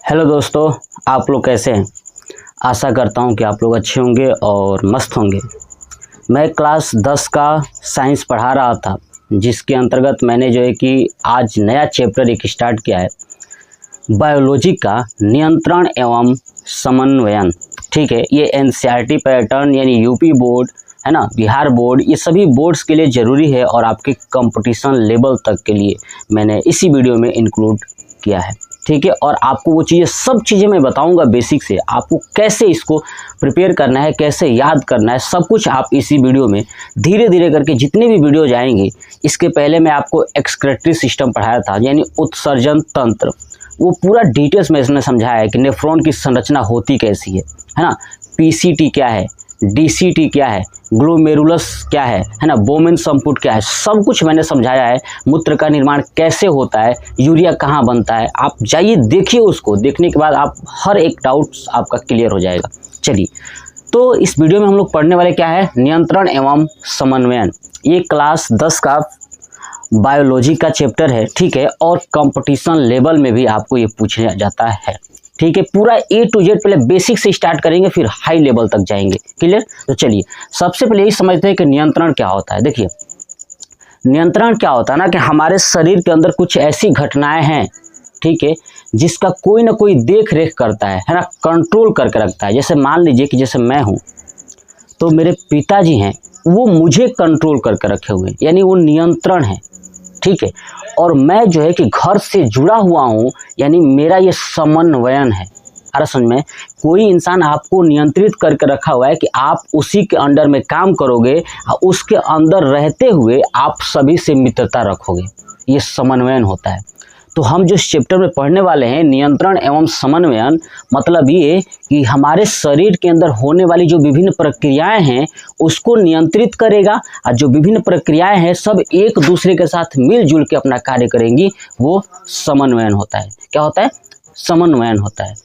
Hello दोस्तों, आप लोग कैसे हैं। आशा करता हूं कि आप लोग अच्छे होंगे और मस्त होंगे। मैं क्लास 10 का साइंस पढ़ा रहा था, जिसके अंतर्गत मैंने जो है कि आज नया चैप्टर एक स्टार्ट किया है, बायोलॉजी का नियंत्रण एवं समन्वयन। ठीक है, ये एनसीईआरटी पैटर्न यानी यूपी बोर्ड है ना, बिहार बोर्ड, ये सभी बोर्ड्स के लिए ज़रूरी है और आपके कंपटीशन लेवल तक के लिए मैंने इसी वीडियो में इंक्लूड किया है। ठीक है, और आपको वो चीज़ें सब चीज़ें मैं बताऊंगा बेसिक से, आपको कैसे इसको प्रिपेयर करना है, कैसे याद करना है, सब कुछ आप इसी वीडियो में धीरे धीरे करके जितने भी वीडियो जाएंगे। इसके पहले मैं आपको एक्सक्रीटरी सिस्टम पढ़ाया था, यानी उत्सर्जन तंत्र, वो पूरा डिटेल्स में इसने समझाया है कि नेफ्रॉन की संरचना होती कैसी है ना, पीसीटी क्या है, डीसीटी क्या है, ग्लोमेरुलस क्या है ना, बोमेन संपुट क्या है, सब कुछ मैंने समझाया है। मूत्र का निर्माण कैसे होता है, यूरिया कहाँ बनता है, आप जाइए देखिए, उसको देखने के बाद आप हर एक डाउट आपका क्लियर हो जाएगा। चलिए, तो इस वीडियो में हम लोग पढ़ने वाले क्या है, नियंत्रण एवं समन्वयन। ये क्लास 10 का बायोलॉजी का चैप्टर है। ठीक है, और कंपटीशन लेवल में भी आपको ये पूछा जाता है। ठीक है, पूरा A to Z पहले बेसिक से स्टार्ट करेंगे, फिर हाई लेवल तक जाएंगे। क्लियर। तो चलिए, सबसे पहले यही समझते हैं कि नियंत्रण क्या होता है। देखिए, नियंत्रण क्या होता है ना, कि हमारे शरीर के अंदर कुछ ऐसी घटनाएं हैं, ठीक है, जिसका कोई ना कोई देख रेख करता है ना, कंट्रोल करके रखता है। जैसे मान लीजिए कि जैसे मैं हूँ, तो मेरे पिताजी हैं, वो मुझे कंट्रोल करके रखे हुए हैं, यानी वो नियंत्रण है। ठीक है, और मैं जो है कि घर से जुड़ा हुआ हूँ, यानी मेरा ये समन्वयन है। अरे समझ में, कोई इंसान आपको नियंत्रित करके रखा हुआ है कि आप उसी के अंडर में काम करोगे, उसके अंदर रहते हुए आप सभी से मित्रता रखोगे, ये समन्वयन होता है। तो हम जो इस चैप्टर में पढ़ने वाले हैं, नियंत्रण एवं समन्वयन, मतलब ये कि हमारे शरीर के अंदर होने वाली जो विभिन्न प्रक्रियाएं हैं उसको नियंत्रित करेगा, और जो विभिन्न प्रक्रियाएं हैं सब एक दूसरे के साथ मिलजुल के अपना कार्य करेंगी, वो समन्वयन होता है। क्या होता है? समन्वयन होता है।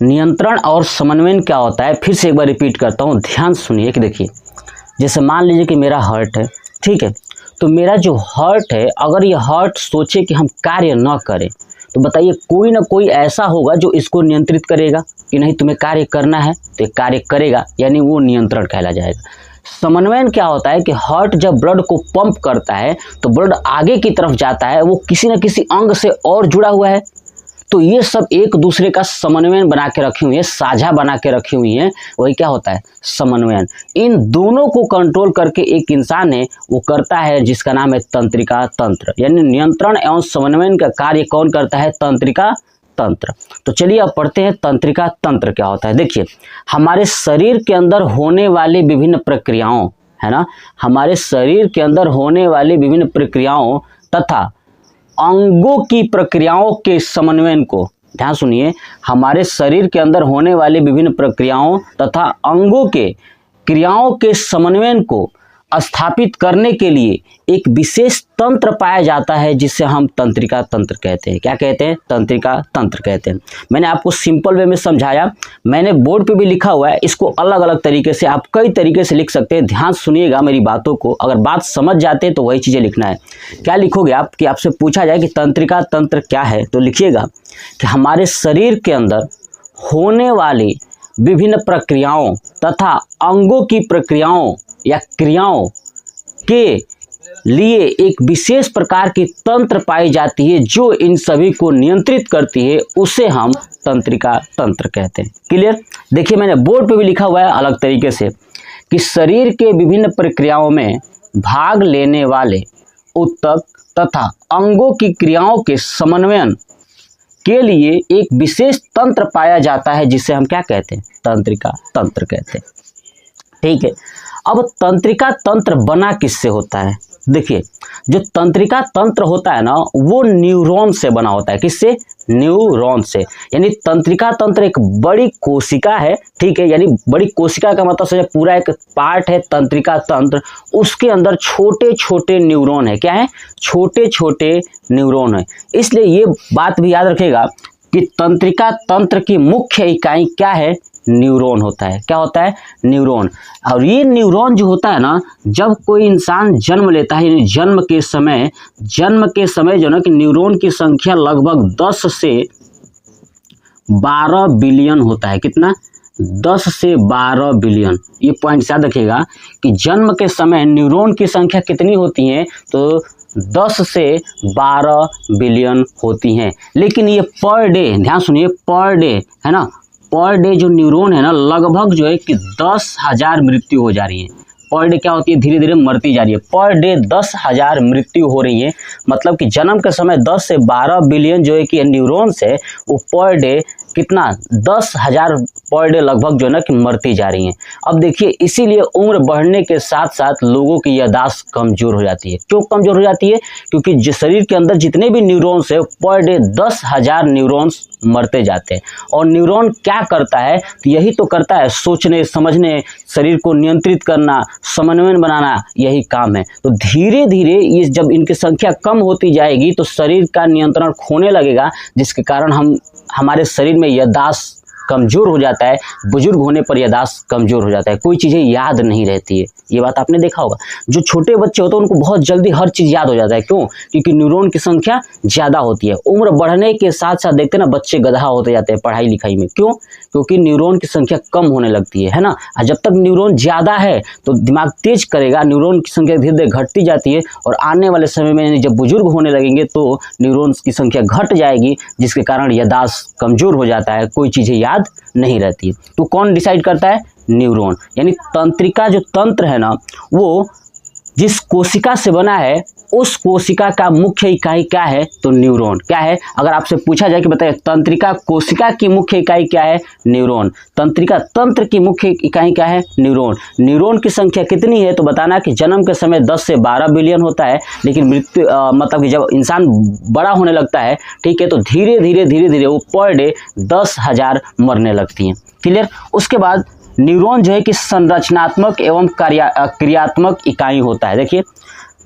नियंत्रण और समन्वयन क्या होता है, फिर से एक बार रिपीट करता हूँ, ध्यान सुनिए। कि देखिए, जैसे मान लीजिए कि मेरा हार्ट है, ठीक है, तो मेरा जो हार्ट है, अगर ये हार्ट सोचे कि हम कार्य न करें, तो बताइए कोई ना कोई ऐसा होगा जो इसको नियंत्रित करेगा कि नहीं तुम्हें कार्य करना है, तो ये कार्य करेगा, यानी वो नियंत्रण कहला जाएगा। समन्वयन क्या होता है कि हार्ट जब ब्लड को पंप करता है तो ब्लड आगे की तरफ जाता है, वो किसी न किसी अंग से और जुड़ा हुआ है, तो ये सब एक दूसरे का समन्वयन बना के रखी हुई है, साझा बना के रखी हुई है, वही क्या होता है, समन्वयन। इन दोनों को कंट्रोल करके एक इंसान है वो करता है, जिसका नाम है तंत्रिका तंत्र। यानी नियंत्रण एवं समन्वयन का कार्य कौन करता है? तंत्रिका तंत्र। तो चलिए अब पढ़ते हैं तंत्रिका तंत्र क्या होता है। देखिए, हमारे शरीर के अंदर होने वाली विभिन्न प्रक्रियाओं, है ना, हमारे शरीर के अंदर होने वाली विभिन्न प्रक्रियाओं तथा अंगों की प्रक्रियाओं के समन्वयन को, ध्यान सुनिए, हमारे शरीर के अंदर होने वाली विभिन्न प्रक्रियाओं तथा अंगों के क्रियाओं के समन्वयन को स्थापित करने के लिए एक विशेष तंत्र पाया जाता है, जिसे हम तंत्रिका तंत्र कहते हैं। क्या कहते हैं? तंत्रिका तंत्र कहते हैं। मैंने आपको सिंपल वे में समझाया, मैंने बोर्ड पे भी लिखा हुआ है, इसको अलग अलग तरीके से आप कई तरीके से लिख सकते हैं। ध्यान सुनिएगा मेरी बातों को, अगर बात समझ जाते हैं तो वही चीज़ें लिखना है। क्या लिखोगे आप कि आपसे पूछा जाए कि तंत्रिका तंत्र क्या है, तो लिखिएगा कि हमारे शरीर के अंदर होने वाली विभिन्न प्रक्रियाओं तथा अंगों की प्रक्रियाओं या क्रियाओं के लिए एक विशेष प्रकार की तंत्र पाई जाती है, जो इन सभी को नियंत्रित करती है, उसे हम तंत्रिका तंत्र कहते हैं। क्लियर। देखिए, मैंने बोर्ड पे भी लिखा हुआ है अलग तरीके से कि शरीर के विभिन्न प्रक्रियाओं में भाग लेने वाले ऊतक तथा अंगों की क्रियाओं के समन्वयन के लिए एक विशेष तंत्र पाया जाता है, जिसे हम क्या कहते हैं? तंत्रिका तंत्र कहते हैं। ठीक है, अब तंत्रिका तंत्र बना किससे होता है? देखिए, जो तंत्रिका तंत्र होता है ना, वो न्यूरॉन से बना होता है। किससे? न्यूरॉन से। यानी तंत्रिका तंत्र एक बड़ी कोशिका है, ठीक है, यानी बड़ी कोशिका का मतलब से पूरा एक पार्ट है तंत्रिका तंत्र, उसके अंदर छोटे छोटे न्यूरॉन है। क्या है? छोटे छोटे न्यूरॉन है। इसलिए ये बात भी याद रखेगा कि तंत्रिका तंत्र की मुख्य इकाई क्या है? न्यूरॉन होता है। क्या होता है? न्यूरॉन। और ये न्यूरॉन जो होता है ना, जब कोई इंसान जन्म लेता है, यानी जन्म के समय जो ना कि न्यूरॉन की संख्या लगभग 10 से 12 बिलियन होता है। कितना? 10 से 12 बिलियन। ये पॉइंट याद रखिएगा कि जन्म के समय न्यूरॉन की संख्या कितनी होती है, तो 10 से 12 बिलियन होती हैं। लेकिन ये पर डे, ध्यान सुनिए, पर डे है ना, पर डे जो न्यूरॉन है ना, लगभग जो है कि 10,000 मृत्यु हो जा रही है। पर डे क्या होती है? धीरे धीरे मरती जा रही है। पर डे 10,000 मृत्यु हो रही है। मतलब कि जन्म के समय 10 से 12 बिलियन जो है कि न्यूरॉन्स है, वो पर डे कितना? 10,000 पर डे लगभग जो है ना कि मरती जा रही हैं। अब देखिए, इसीलिए उम्र बढ़ने के साथ साथ लोगों की याददाश्त कमजोर हो जाती है। क्यों कमजोर हो जाती है? क्योंकि शरीर के अंदर जितने भी न्यूरॉन्स है, पर डे 10,000 न्यूरॉन्स मरते जाते हैं। और न्यूरॉन क्या करता है? तो यही तो करता है, सोचने समझने, शरीर को नियंत्रित करना, समन्वय बनाना, यही काम है। तो धीरे धीरे ये जब इनकी संख्या कम होती जाएगी तो शरीर का नियंत्रण खोने लगेगा, जिसके कारण हमारे शरीर में याददाश्त कमजोर हो जाता है। बुजुर्ग होने पर याददाश्त कमजोर हो जाता है, कोई चीज़ें याद नहीं रहती है। ये बात आपने देखा होगा। जो छोटे बच्चे होते हैं उनको बहुत जल्दी हर चीज़ याद हो जाता है। क्यों? क्योंकि न्यूरॉन की संख्या ज़्यादा होती है। उम्र बढ़ने के साथ साथ देखते हैं ना, बच्चे गधा होते जाते हैं पढ़ाई लिखाई में। क्यों? क्योंकि न्यूरॉन की संख्या कम होने लगती है ना। और जब तक न्यूरॉन ज़्यादा है तो दिमाग तेज करेगा, न्यूरॉन की संख्या धीरे धीरे घटती जाती है। और आने वाले समय में जब बुजुर्ग होने लगेंगे तो न्यूरॉन्स की संख्या घट जाएगी, जिसके कारण याददाश्त कमजोर हो जाता है, कोई चीज़ें याद नहीं रहती है। तो कौन डिसाइड करता है? न्यूरॉन। यानी तंत्रिका जो तंत्र है ना, वो जिस कोशिका से बना है उस कोशिका का मुख्य इकाई क्या है? तो न्यूरॉन। क्या है? अगर आपसे पूछा जाए कि बताइए तंत्रिका कोशिका की मुख्य इकाई क्या है? न्यूरॉन। तंत्रिका तंत्र की मुख्य इकाई क्या है? न्यूरॉन। न्यूरॉन की संख्या कितनी है? तो बताना कि जन्म के समय 10 से 12 बिलियन होता है, लेकिन मृत्यु मतलब कि जब इंसान बड़ा होने लगता है, ठीक है, तो धीरे धीरे वो पर डे 10,000 मरने लगती हैं। क्लियर? उसके बाद न्यूरॉन जो है कि संरचनात्मक एवं क्रियात्मक इकाई होता है। देखिए,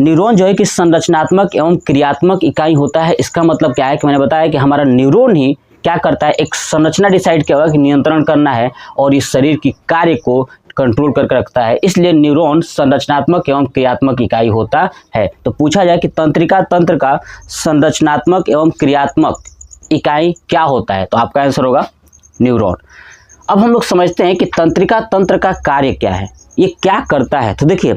न्यूरॉन जो है कि संरचनात्मक एवं क्रियात्मक इकाई होता है। इसका मतलब क्या है कि मैंने बताया कि हमारा न्यूरॉन ही क्या करता है? एक संरचना डिसाइड किया हुआ कि नियंत्रण करना है और इस शरीर की कार्य को कंट्रोल करके रखता है। इसलिए न्यूरॉन संरचनात्मक एवं क्रियात्मक इकाई होता है। तो पूछा जाए कि तंत्रिका तंत्र का संरचनात्मक एवं क्रियात्मक इकाई क्या होता है, तो आपका आंसर होगा न्यूरॉन। अब हम लोग समझते हैं कि तंत्रिका तंत्र का कार्य क्या है, ये क्या करता है। तो देखिए,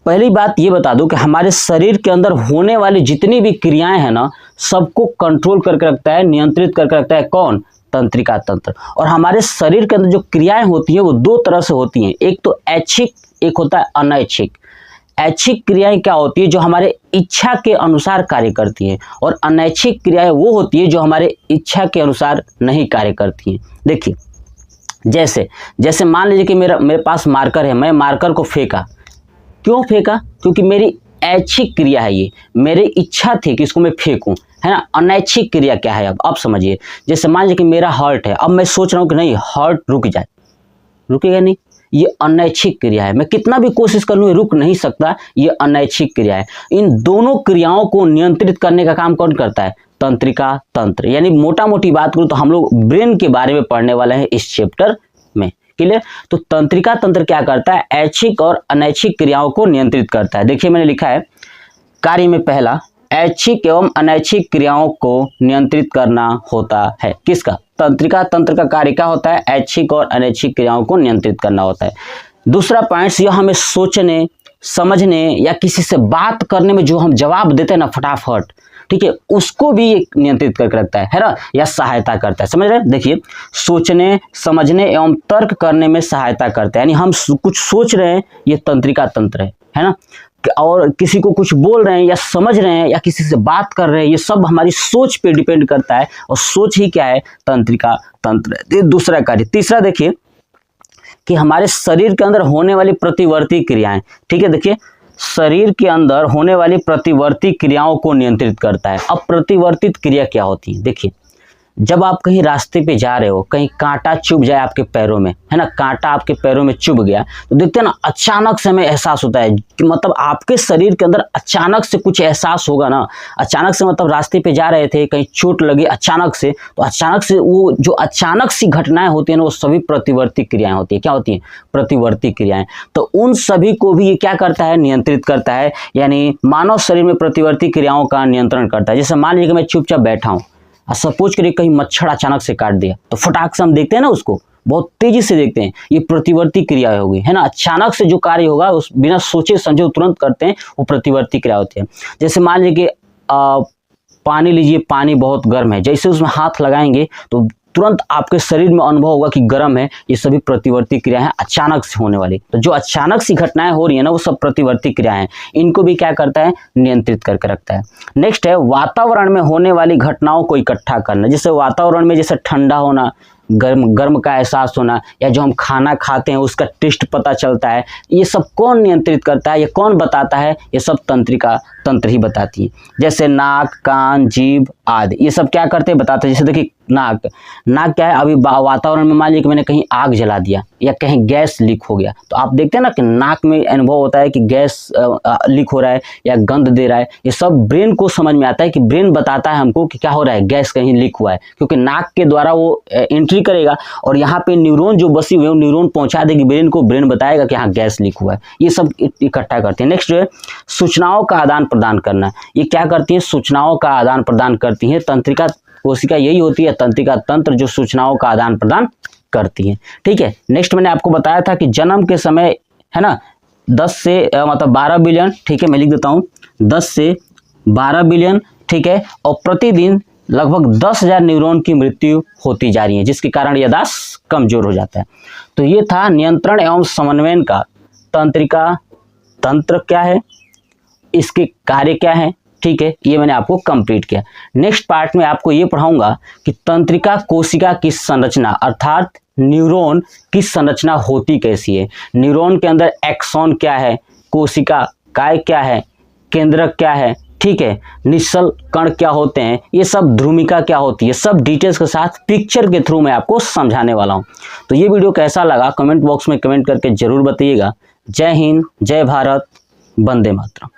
पहली बात ये बता दूं कि हमारे शरीर के अंदर होने वाली जितनी भी क्रियाएं हैं ना, सबको कंट्रोल करके रखता है, नियंत्रित करके रखता है। कौन? तंत्रिका तंत्र। और हमारे शरीर के अंदर जो क्रियाएं होती हैं वो दो तरह से होती हैं, एक तो ऐच्छिक, एक होता है अनैच्छिक। ऐच्छिक क्रियाएं क्या होती है? जो हमारे इच्छा के अनुसार कार्य करती हैं, और अनैच्छिक क्रियाएं वो होती है जो हमारे इच्छा के अनुसार नहीं कार्य करती हैं। देखिए, जैसे मान लीजिए कि मेरे पास मार्कर है, मैं मार्कर को फेंका। क्यों फेंका? क्योंकि मेरी ऐच्छिक क्रिया है, ये मेरी इच्छा थी कि इसको मैं फेंकूं, है ना। अनैच्छिक क्रिया क्या है? अब समझिए, जैसे मान लीजिए कि मेरा हार्ट है, अब मैं सोच रहा हूं कि नहीं हार्ट रुक जाए, रुकेगा नहीं, ये अनैच्छिक क्रिया है। मैं कितना भी कोशिश कर लूं ये रुक नहीं सकता, ये अनैच्छिक क्रिया है। इन दोनों क्रियाओं को नियंत्रित करने का काम कौन करता है? तंत्रिका तंत्र। यानी मोटा मोटी बात करूं तो हम लोग ब्रेन के बारे में पढ़ने वाले हैं इस चैप्टर में। क्लियर? तो तंत्रिका तंत्र क्या करता है? ऐच्छिक और अनैच्छिक क्रियाओं को नियंत्रित करता है। देखिए, मैंने लिखा है कार्य में पहला, ऐच्छिक एवं अनैच्छिक क्रियाओं को नियंत्रित करना होता है। किसका? तंत्रिका तंत्र का कार्य क्या होता है? ऐच्छिक और अनैच्छिक क्रियाओं को नियंत्रित करना होता है। दूसरा पॉइंट, यह हमें सोचने, समझने या किसी से बात करने में जो हम जवाब देते हैं ना फटाफट, ठीक है, उसको भी ये नियंत्रित करके रखता है ना, या सहायता करता है। समझ रहे हैं? देखिए, सोचने, समझने एवं तर्क करने में सहायता करता है। यानी हम कुछ सोच रहे हैं, ये तंत्रिका तंत्र है ना, और किसी को कुछ बोल रहे हैं या समझ रहे हैं या किसी से बात कर रहे हैं, ये सब हमारी सोच पे डिपेंड करता है। और सोच ही क्या है? तंत्रिका तंत्र। ये दूसरा कार्य। तीसरा देखिए कि हमारे शरीर के अंदर होने वाली प्रतिवर्ती क्रियाएं, ठीक है, देखिए शरीर के अंदर होने वाली प्रतिवर्ती क्रियाओं को नियंत्रित करता है। अब प्रतिवर्तित क्रिया क्या होती है? देखिए, जब आप कहीं रास्ते पे जा रहे हो, कहीं कांटा चुभ जाए आपके पैरों में, है ना, कांटा आपके पैरों में चुभ गया, तो देखते हैं ना, अचानक से हमें एहसास होता है कि मतलब आपके शरीर के अंदर अचानक से कुछ एहसास होगा ना। अचानक से मतलब रास्ते पे जा रहे थे, कहीं चोट लगी अचानक से, तो अचानक से वो जो अचानक सी घटनाएं होती हैं ना, वो सभी प्रतिवर्ती क्रियाएं होती है। क्या होती हैं? प्रतिवर्ती क्रियाएं। तो उन सभी को भी ये क्या करता है? नियंत्रित करता है। यानी मानव शरीर में प्रतिवर्ती क्रियाओं का नियंत्रण करता है। जैसे मान लीजिए कि मैं चुपचाप बैठा हूँ, सपोज करिए कहीं मच्छर अचानक से काट दिया तो फटाक से हम देखते हैं ना, उसको बहुत तेजी से देखते हैं, ये प्रतिवर्ती क्रिया होगी, है ना। अचानक से जो कार्य होगा उस बिना सोचे समझे तुरंत करते हैं, वो प्रतिवर्ती क्रिया होती है। जैसे मान लीजिए कि पानी लीजिए, पानी बहुत गर्म है, जैसे उसमें हाथ लगाएंगे तो तुरंत आपके शरीर में अनुभव होगा कि गर्म है। ये सभी प्रतिवर्ती क्रिया हैं अचानक से होने वाली। तो जो अचानक सी घटनाएं हो रही है ना, वो सब प्रतिवर्ती क्रिया हैं। इनको भी क्या करता है, नियंत्रित करके रखता है। नेक्स्ट है वातावरण में होने वाली घटनाओं को इकट्ठा करना। जैसे वातावरण में जैसे ठंडा होना, गर्म का एहसास होना, या जो हम खाना खाते हैं उसका टेस्ट पता चलता है, ये सब कौन नियंत्रित करता है, ये कौन बताता है, ये सब तंत्र ही बताती है। जैसे नाक, कान, जीभ आदि, ये सब क्या करते हैं, बताते हैं। जैसे देखिए नाक क्या है, अभी वातावरण में मान लीजिए कि मैंने कहीं आग जला दिया या कहीं गैस लीक हो गया, तो आप देखते हैं ना कि नाक में अनुभव होता है कि गैस लीक हो रहा है या गंध दे रहा है। ये सब ब्रेन को समझ में आता है कि ब्रेन बताता है हमको कि क्या हो रहा है, गैस कहीं लीक हुआ है, क्योंकि नाक के द्वारा वो एंट्री करेगा और यहाँ पे न्यूरॉन जो बसी हुई है, न्यूरॉन पहुंचा देगी ब्रेन को, ब्रेन बताएगा कि हाँ गैस लीक हुआ है। ये सब इकट्ठा करते हैं। नेक्स्ट जो है सूचनाओं का आदान प्रदान करना। ये क्या करती है, सूचनाओं का आदान प्रदान करती है। तंत्रिका कोशिका यही होती है, तंत्रिका तंत्र, जो सूचनाओं का आदान प्रदान करती है। ठीक है। नेक्स्ट मैंने आपको बताया था कि जन्म के समय, है ना, 10 से मतलब 12 बिलियन, ठीक है, मैं लिख देता हूँ 10 से 12 बिलियन, ठीक है, और प्रतिदिन लगभग 10,000 न्यूरॉन की मृत्यु होती जा रही है, जिसके कारण याददाश्त कमजोर हो जाता है। तो ये था नियंत्रण एवं समन्वयन का तंत्रिका तंत्र क्या है, इसके कार्य क्या है। ठीक है, ये मैंने आपको कंप्लीट किया। नेक्स्ट पार्ट में आपको ये पढ़ाऊंगा कि तंत्रिका कोशिका की संरचना, अर्थात न्यूरॉन की संरचना होती कैसी है। न्यूरॉन के अंदर एक्सॉन क्या है, कोशिका काय क्या है, केंद्रक क्या है, ठीक है, निश्चल कण क्या होते हैं, ये सब ध्रुमिका क्या होती है, सब डिटेल्स के साथ पिक्चर के थ्रू मैं आपको समझाने वाला हूँ। तो ये वीडियो कैसा लगा कमेंट बॉक्स में कमेंट करके जरूर बताइएगा। जय हिंद, जय भारत, वंदे मातरम।